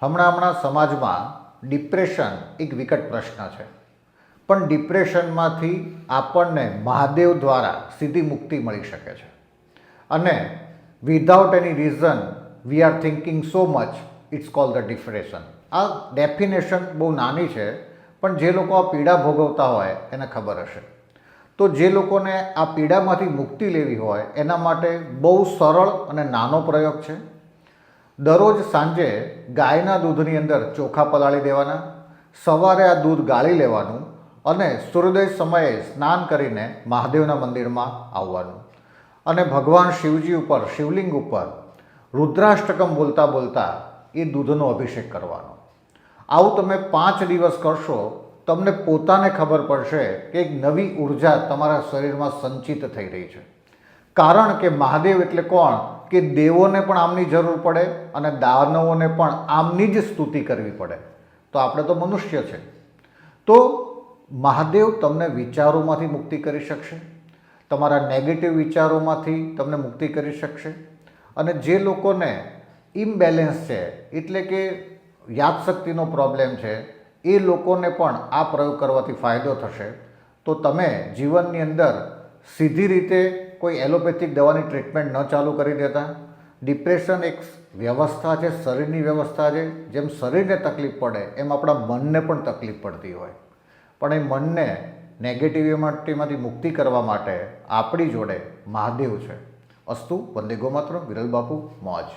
હમણાં સમાજમાં ડિપ્રેશન એક વિકટ પ્રશ્ન છે, પણ ડિપ્રેશનમાંથી આપણને મહાદેવ દ્વારા સીધી મુક્તિ મળી શકે છે. અને without any reason we are thinking so much, it's called the depression. આ ડેફિનેશન બહુ નાની છે, પણ જે લોકો આ પીડા ભોગવતા હોય એને ખબર હશે. તો જે લોકોને આ પીડામાંથી મુક્તિ લેવી હોય એના માટે બહુ સરળ અને નાનો પ્રયોગ છે. દરરોજ સાંજે ગાયના દૂધની અંદર ચોખા પલાળી દેવાના, સવારે આ દૂધ ગાળી લેવાનું અને સૂર્યોદય સમયે સ્નાન કરીને મહાદેવના મંદિરમાં આવવાનું અને ભગવાન શિવજી ઉપર, શિવલિંગ ઉપર રુદ્રાષ્ટકમ બોલતા બોલતા એ દૂધનો અભિષેક કરવાનો. આવું તમે 5 દિવસ કરશો, તમને પોતાને ખબર પડશે કે એક નવી ઉર્જા તમારા શરીરમાં સંચિત થઈ રહી છે. કારણ કે મહાદેવ એટલે કોણ કે દેવોને પણ આમની જરૂર પડે અને દાનવોને પણ આમની જ સ્તુતિ કરવી પડે. તો આપણે તો મનુષ્ય છે. તો મહાદેવ તમને વિચારોમાંથી મુક્તિ કરી શકશે, તમારા નેગેટિવ વિચારોમાંથી તમને મુક્તિ કરી શકશે. અને જે લોકોને ઇમ્બેલેન્સ છે, એટલે કે યાદશક્તિનો પ્રોબ્લેમ છે, એ લોકોને પણ આ પ્રયોગ કરવાથી ફાયદો થશે. તો તમે જીવનની અંદર સીધી રીતે કોઈ એલોપેથિક દવાની ટ્રીટમેન્ટ ન ચાલુ કરી દેતા. ડિપ્રેશન એક વ્યવસ્થા છે, શરીરની વ્યવસ્થા છે. જેમ શરીરને તકલીફ પડે એમ આપણા મનને પણ તકલીફ પડતી હોય, પણ એ મનને નેગેટિવિટીમાંથી મુક્તિ કરવા માટે આપણી જોડે મહાદેવ છે. અસ્તુ. વંદે ગોમાતરમ. વિરલ બાપુ. મોજ.